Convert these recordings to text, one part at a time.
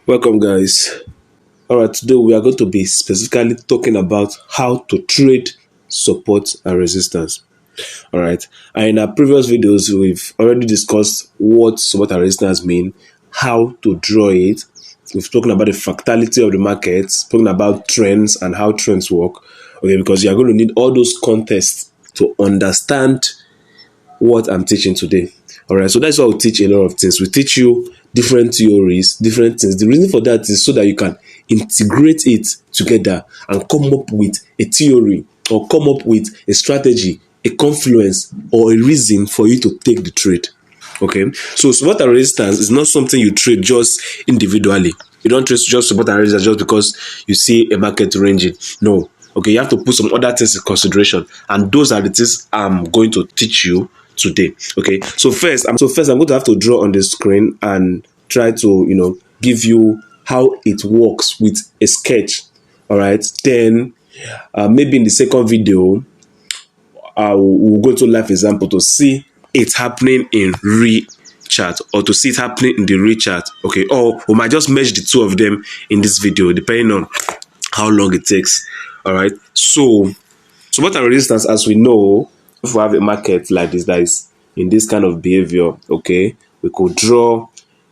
Welcome, guys. All right, today we are going to be specifically talking about how to trade support and resistance. All right, and in our previous videos, we've already discussed what support and resistance mean, how to draw it. We've spoken about the fractality of the market, spoken about trends and how trends work. Okay, because you are going to need all those contexts to understand what I'm teaching today. All right, so that's why we teach a lot of things. We teach you different theories, different things. The reason for that is so that you can integrate it together and come up with a theory or come up with a strategy, a confluence, or a reason for you to take the trade. Okay, so support and resistance is not something you trade just individually. You don't trade just support and resistance just because you see a market ranging. No. Okay, you have to put some other things in consideration, and those are the things I'm going to teach you today. Okay, so first I'm going to have to draw on the screen and try to give you how it works with a sketch. All right, then maybe in the second video we'll go to live example to see it happening in real chart, or to see it happening in the real chart. Okay, or we might just merge the two of them in this video depending on how long it takes. All right, so support and resistance, as we know, if we have a market like this that is in this kind of behavior, okay, we could draw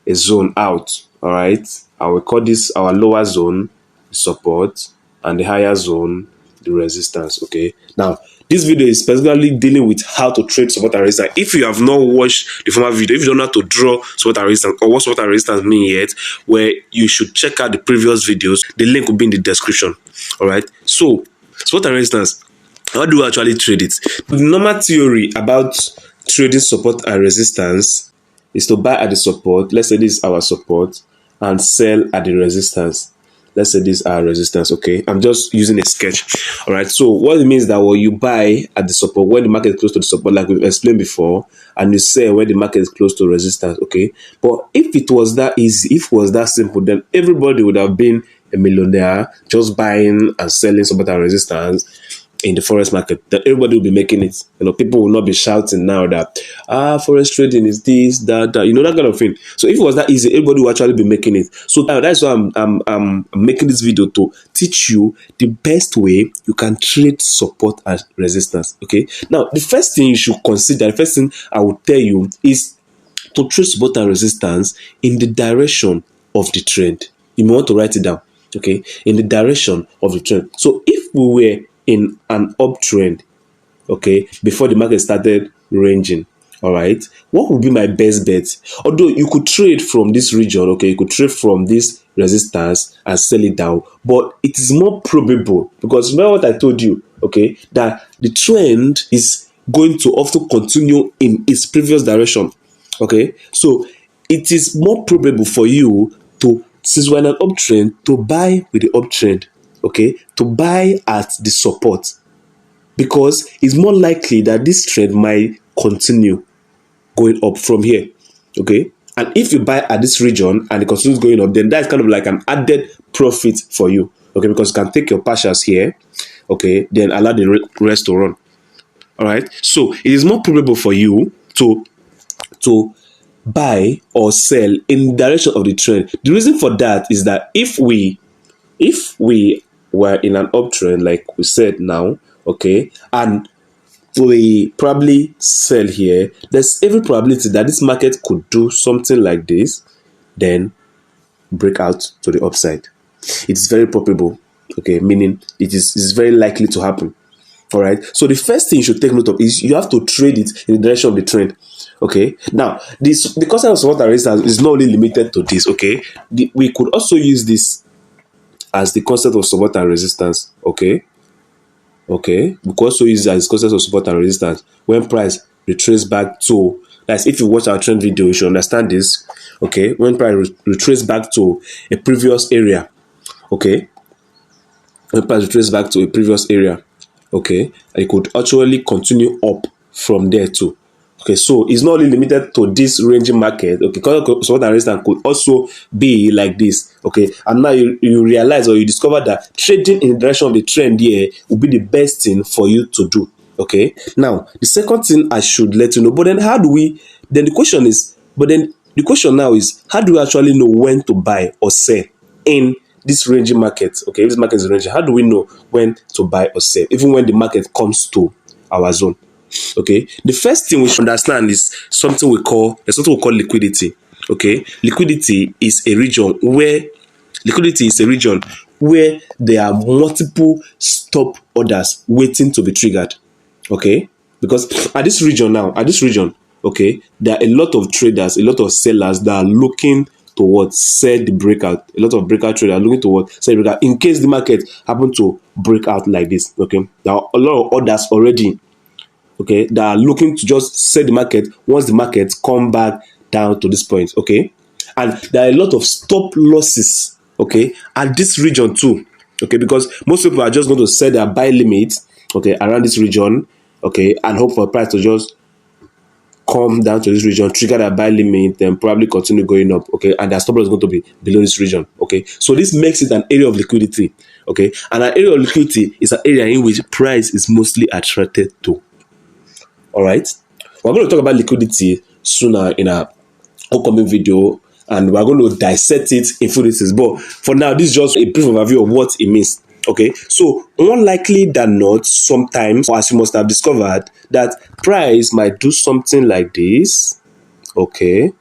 a zone out. All right, and we call this our lower zone the support and the higher zone the resistance. Okay, now this video is specifically dealing with how to trade support and resistance. If you have not watched the former video, if you don't know how to draw support and resistance or what support and resistance mean yet, where you should check out the previous videos, the link will be in the description. All right, so support and resistance, how do we actually trade it? The normal theory about trading support and resistance is to buy at the support. Let's say this is our support, and sell at the resistance. Let's say this is our resistance. Okay, I'm just using a sketch. All right, so what it means that when you buy at the support when the market is close to the support, like we've explained before, and you sell when the market is close to resistance. Okay, but if it was that easy, if it was that simple, then everybody would have been a millionaire just buying and selling support and resistance in the forex market. That everybody will be making it. People will not be shouting now that forex trading is this, that, that kind of thing. So if it was that easy, everybody will actually be making it. So that's why I'm making this video to teach you the best way you can trade support and resistance. Okay. Now the first thing you should consider, the first thing I will tell you is to trade support and resistance in the direction of the trend. You may want to write it down. Okay, in the direction of the trend. So if we were in an uptrend, okay, before the market started ranging, all right, what would be my best bet? Although you could trade from this region, okay, you could trade from this resistance and sell it down, but it is more probable, because remember what I told you, okay, that the trend is going to often continue in its previous direction. Okay, so it is more probable for you to, since we're in an uptrend, to buy with the uptrend. Okay, to buy at the support, because it's more likely that this trend might continue going up from here. Okay, and if you buy at this region and it continues going up, then that's kind of like an added profit for you. Okay, because you can take your partials here, okay, then allow the rest to run. All right, so it is more probable for you to buy or sell in the direction of the trend. The reason for that is that if we were in an uptrend, like we said now, okay, and we probably sell here, there's every probability that this market could do something like this, then break out to the upside. It's very probable, okay, meaning it's very likely to happen. All right, so the first thing you should take note of is you have to trade it in the direction of the trend. Okay, now the concept of support and resistance is not only limited to this. Okay, we could also use this as the concept of support and resistance. Okay, we could also use it as the concept of support and resistance when price retraces back to, that's if you watch our trend video, you should understand this. Okay, when price retraces back to a previous area. Okay, when price retraces back to a previous area. Okay, it could actually continue up from there too. Okay, so it's not only limited to this ranging market. Okay, because support and resistance could also be like this. Okay, and now you realize, or you discover that trading in the direction of the trend here will be the best thing for you to do. Okay, now the second thing I should let you know, but then how do we, then the question is, but then The question now is, how do we actually know when to buy or sell in this ranging market? Okay, if this market is ranging, how do we know when to buy or sell, even when the market comes to our zone? Okay, the first thing we should understand is something we call liquidity. Okay, liquidity is a region where there are multiple stop orders waiting to be triggered. Okay, because at this region, okay, there are a lot of traders, a lot of sellers that are looking towards sell the breakout. A lot of breakout traders are looking towards sell the breakout in case the market happen to break out like this. Okay, there are a lot of orders already, okay, that are looking to just sell the market once the market come back down to this point. Okay, and there are a lot of stop losses, okay, at this region too. Okay, because most people are just going to set their buy limit, okay, around this region, okay, and hope for price to just come down to this region, trigger their buy limit, then probably continue going up, okay, and their stop loss is going to be below this region. Okay, so this makes it an area of liquidity. Okay, and an area of liquidity is an area in which price is mostly attracted to. All right, we're going to talk about liquidity sooner in our upcoming video, and we're going to dissect it in full details. But for now, this is just a brief overview of what it means. Okay, so more likely than not, sometimes, or as you must have discovered, that price might do something like this. Okay,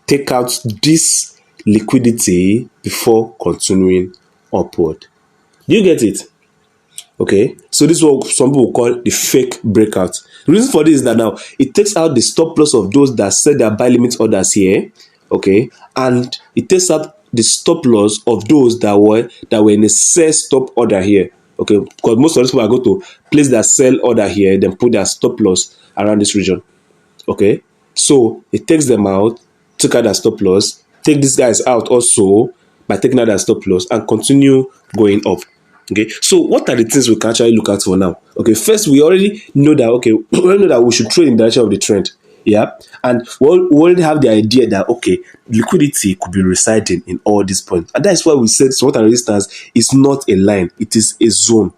take out this liquidity before continuing upward. Do you get it? Okay, so this is what some people call the fake breakout. The reason for this is that now it takes out the stop loss of those that set their buy limit orders here, okay, and it takes out the stop loss of those that were in a sell stop order here, okay, because most of these people are going to place their sell order here, then put their stop loss around this region. Okay, so it takes them out, took out their stop loss, take these guys out also by taking out their stop loss, and continue going up. Okay, so what are the things we can actually look at for now? Okay, first we already know that, okay, we already know that we should trade in the direction of the trend. Yeah, and we already have the idea that, okay, liquidity could be residing in all these points, and that's why we said support and resistance is not a line, it is a zone.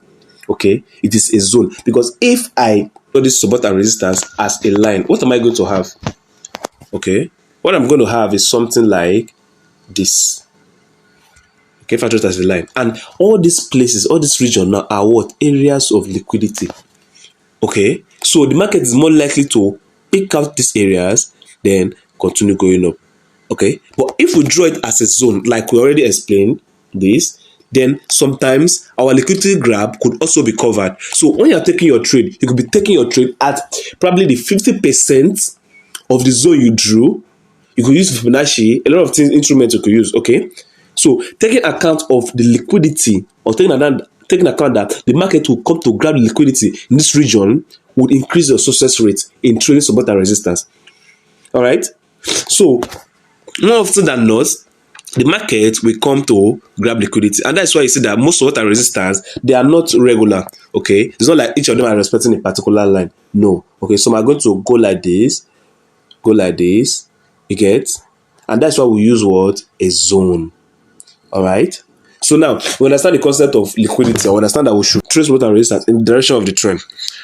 Okay, it is a zone, because if I do this support and resistance as a line, what am I going to have? Okay, what I'm going to have is something like this. Okay, if I draw it as a line, and all these places, all this region now are what? Areas of liquidity. Okay, so the market is more likely to pick out these areas, then continue going up. Okay, but if we draw it as a zone, like we already explained this, then sometimes our liquidity grab could also be covered. So when you're taking your trade, you could be taking your trade at probably the 50% of the zone you drew. You could use Fibonacci, a lot of things, instruments you could use. Okay, so taking account of the liquidity, or taking account that the market will come to grab the liquidity in this region, would increase your success rate in trading support and resistance. All right, so more often than not, the market will come to grab liquidity, and that's why you see that most support and resistance, they are not regular. Okay, it's not like each of them are respecting a particular line. No. Okay, so I'm going to go like this, you get, and that's why we use what? A zone. All right, so now we understand the concept of liquidity. I understand that we should trace support and resistance in the direction of the trend.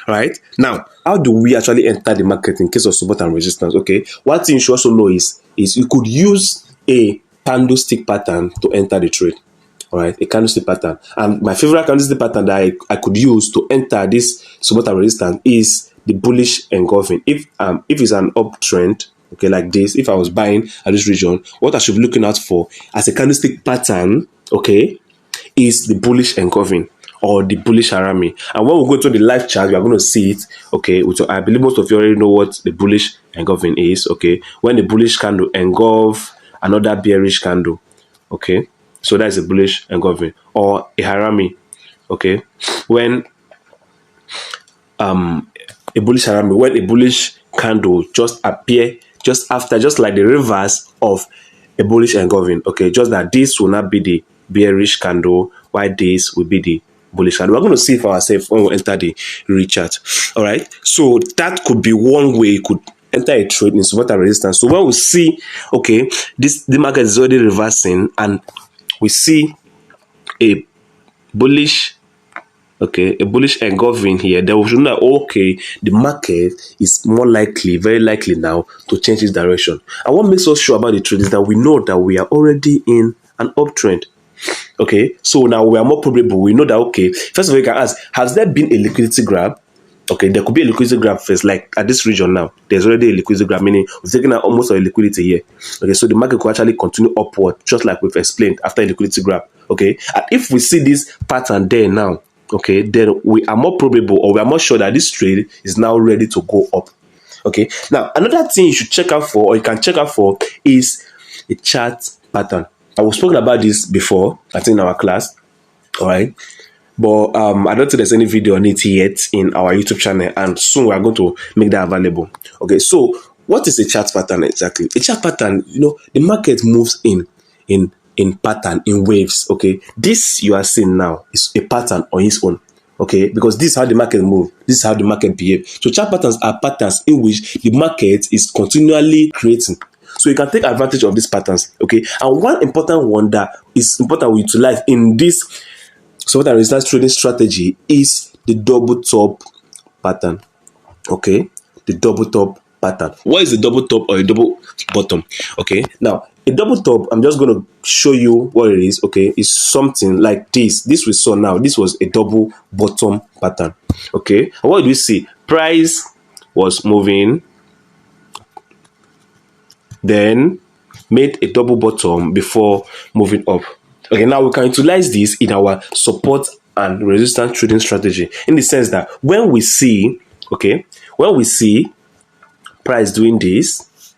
All right, now how do we actually enter the market in case of support and resistance? Okay, one thing you should also know is you could use a candlestick pattern to enter the trade. All right, a candlestick pattern, and my favorite candlestick pattern that I could use to enter this support and resistance is the bullish engulfing. If it's an uptrend, okay, like this, if I was buying at this region, what I should be looking out for as a candlestick pattern, okay, is the bullish engulfing or the bullish harami. And when we go to the live chart, we are going to see it. Okay, which I believe most of you already know what the bullish engulfing is. Okay, when the bullish candle engulf another bearish candle. Okay, so that is a bullish engulfing or a harami. Okay, when a bullish harami, when a bullish candle just appear just after, just like the reverse of a bullish engulfing. Okay, just that this will not be the bearish candle, while this will be the bullish candle. We're going to see for ourselves when we enter the re-chart. All right, so that could be one way you could enter a trade in support and resistance. So when we see, okay, the market is already reversing, and we see a bullish okay, a bullish engulfing here, then we should know, okay, the market is more likely, very likely now to change its direction. And what makes us sure about the trade is that we know that we are already in an uptrend. Okay, so now we are more probable. We know that, okay, first of all, you can ask, has there been a liquidity grab? Okay, there could be a liquidity grab first, like at this region now, there's already a liquidity grab, meaning we've taken out almost all the liquidity here. Okay, so the market could actually continue upward, just like we've explained after a liquidity grab. Okay, and if we see this pattern there now, okay, then we are more probable, or we are more sure that this trade is now ready to go up. Okay, now another thing you should check out for, or you can check out for, is a chart pattern. I was spoken about this before, I think in our class, all right. But I don't think there's any video on it yet in our YouTube channel, and soon we are going to make that available. Okay, so what is a chart pattern exactly? A chart pattern, the market moves in pattern, in waves. Okay, this you are seeing now is a pattern on its own. Okay, because this is how the market moves, this is how the market behaves. So chart patterns are patterns in which the market is continually creating. So you can take advantage of these patterns. Okay, and one important one that is important we utilize in this support and resistance trading strategy is the double top pattern. Okay, the double top pattern. What is a double top or a double bottom? Okay, now a double top, I'm just going to show you what it is. Okay, it's something like this. This we saw now, this was a double bottom pattern. Okay, and what do we see? Price was moving, then made a double bottom before moving up. Okay, now we can utilize this in our support and resistance trading strategy, in the sense that when we see, okay, when we see price doing this,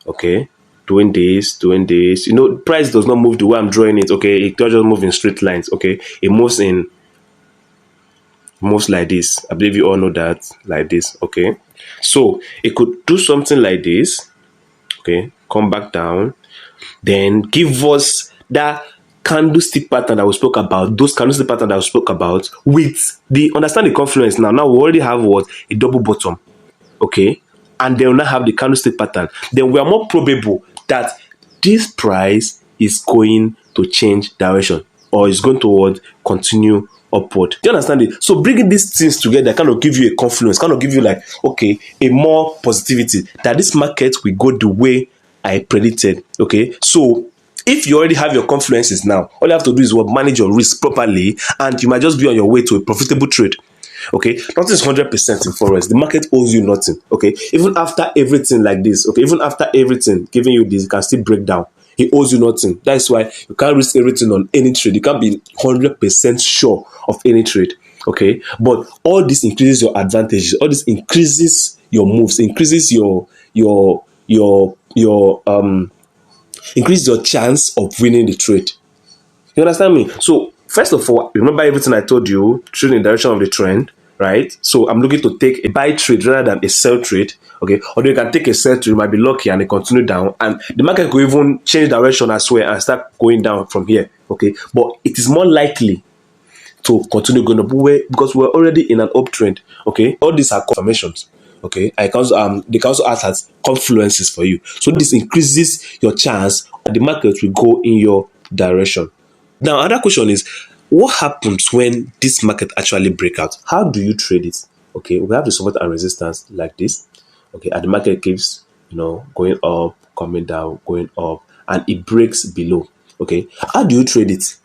okay, doing this, price does not move the way I'm drawing it. Okay, it doesn't move in straight lines. Okay, it moves like this. I believe you all know that, like this. Okay, so it could do something like this. Okay, come back down, then give us that candlestick pattern that we spoke about, those candlestick pattern that we spoke about, with the understand the confluence now. Now we already have what? A double bottom. Okay, and they will not have the candlestick pattern. Then we are more probable that this price is going to change direction, or is going to continue upward. Do you understand it? So bringing these things together kind of give you a confluence, kind of give you like, okay, a more positivity that this market will go the way I predicted. Okay, so if you already have your confluences now, all you have to do is manage your risk properly, and you might just be on your way to a profitable trade. Okay, nothing is 100% in forex. The market owes you nothing. Okay, even after everything like this, okay, even after everything giving you this, it can still break down. It owes you nothing. That's why you can't risk everything on any trade. You can't be 100% sure of any trade. Okay, but all this increases your advantages. All this increases your moves, increases increase your chance of winning the trade. You understand me? So first of all, remember everything I told you, trade in the direction of the trend, right? So I'm looking to take a buy trade rather than a sell trade. Okay, although you can take a sell trade, you might be lucky and it continue down, and the market could even change direction as well and start going down from here. Okay, but it is more likely to continue going up because we're already in an uptrend. Okay, all these are confirmations. Okay, they can also act as confluences for you. So this increases your chance that the market will go in your direction. Now, another question is, what happens when this market actually break out? How do you trade it? Okay, we have the support and resistance like this. Okay, and the market keeps, going up, coming down, going up, and it breaks below. Okay, how do you trade it?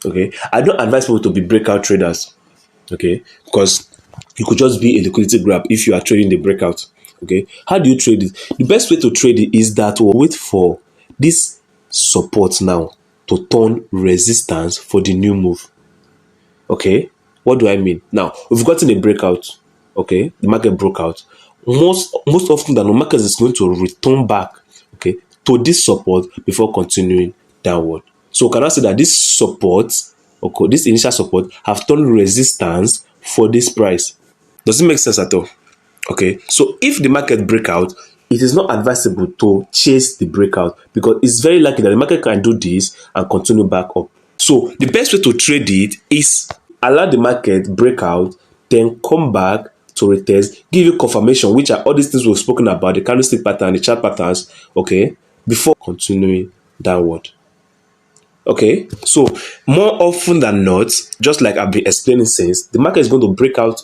Okay, I don't advise people to be breakout traders. Okay, because it could just be a liquidity grab if you are trading the breakout. Okay, how do you trade it? The best way to trade it is that we'll wait for this support now to turn resistance for the new move. Okay, what do I mean? Now we've gotten a breakout. Okay, the market broke out. Most often than the market is going to return back, okay, to this support before continuing downward. So can I say that this support, okay, this initial support have turned resistance for this price? Does it make sense at all? Okay, so if the market break out, it is not advisable to chase the breakout, because it's very likely that the market can do this and continue back up. So the best way to trade it is allow the market break out, then come back to retest, give you confirmation, which are all these things we've spoken about, the candlestick pattern, the chart patterns, okay, before continuing downward. Okay, so more often than not, just like I've been explaining since, the market is going to break out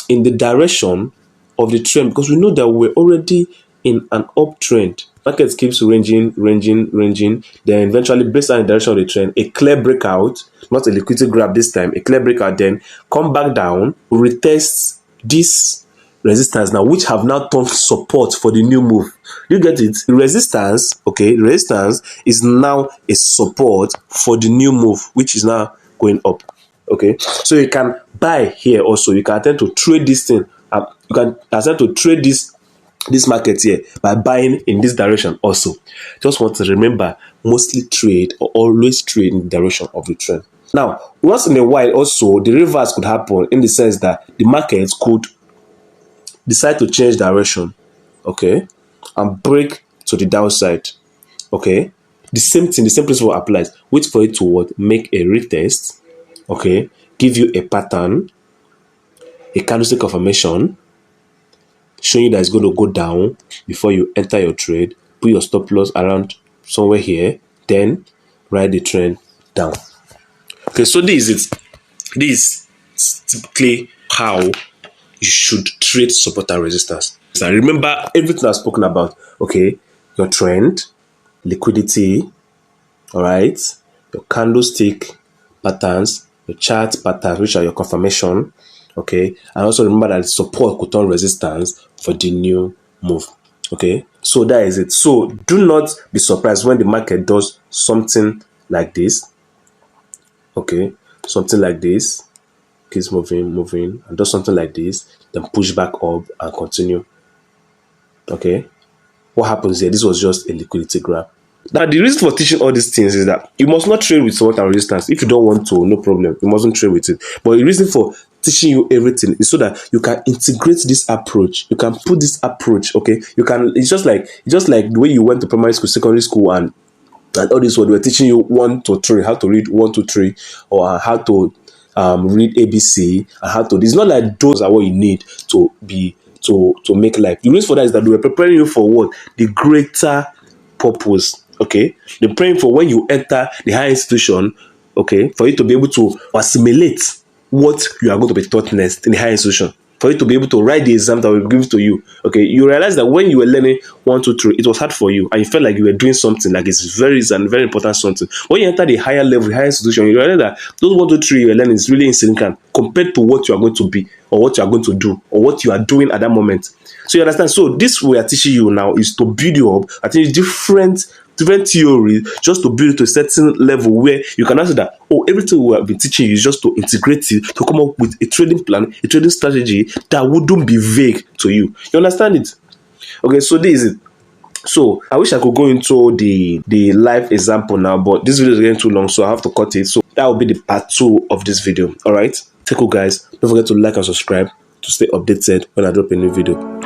in the direction of the trend because we know that we're already in an uptrend. Market keeps ranging, then eventually breaks out in the direction of the trend. A clear breakout, not a liquidity grab this time, a clear breakout, then come back down, retest this resistance now, which have now turned support for the new move. You get it? Resistance, okay, resistance is now a support for the new move, which is now going up. Okay, so you can buy here also. You can attempt to trade this thing. You can attempt to trade this market here by buying in this direction also. Just want to remember, mostly trade or always trade in the direction of the trend. Now, once in a while also, the reverse could happen in the sense that the market could decide to change direction, okay, and break to the downside, okay. The same thing, the same principle applies. Wait for it to what? Make a retest, okay, give you a pattern, a candlestick confirmation, showing you that it's going to go down before you enter your trade, put your stop loss around somewhere here, then ride the trend down. Okay, so this is it. This is typically how you should trade support and resistance. So remember everything I've spoken about. Okay, your trend, liquidity, all right, your candlestick patterns, your chart patterns, which are your confirmation. Okay, and also remember that support could turn resistance for the new move. Okay, so that is it. So do not be surprised when the market does something like this. Okay, something like this, keeps moving, and does something like this, then push back up and continue. Okay, what happens here? This was just a liquidity grab. Now, the reason for teaching all these things is that you must not trade with support and resistance. If you don't want to, no problem. You mustn't trade with it. But the reason for teaching you everything is so that you can integrate this approach. You can put this approach, okay? You can, it's just like the way you went to primary school, secondary school, and all this one, they were teaching you 1 to 3, how to read 1 to 3, or how to read ABC, and how to, it's not like those are what you need to be, to make life. The reason for that is that they were preparing you for what? The greater purpose. Okay, they're praying for when you enter the higher institution, okay, for you to be able to assimilate what you are going to be taught next in the higher institution, for you to be able to write the exam that will be given to you. Okay, you realize that when you were learning 1, 2, 3, it was hard for you, and you felt like you were doing something, like it's very important something. When you enter the higher level, the higher institution, you realize that those 1, 2, 3 you are learning is really insignificant compared to what you are going to be, or what you are going to do, or what you are doing at that moment. So you understand? So this we are teaching you now is to build you up. I think it's different theories just to build to a certain level where you can answer that, oh, everything we have been teaching you is just to integrate it, to come up with a trading plan, a trading strategy that wouldn't be vague to you. You understand it? Okay, so this is it. So I wish I could go into the live example now, but this video is getting too long, so I have to cut it. So that will be the part 2 of this video. All right, take care, guys. Don't forget to like and subscribe to stay updated when I drop a new video.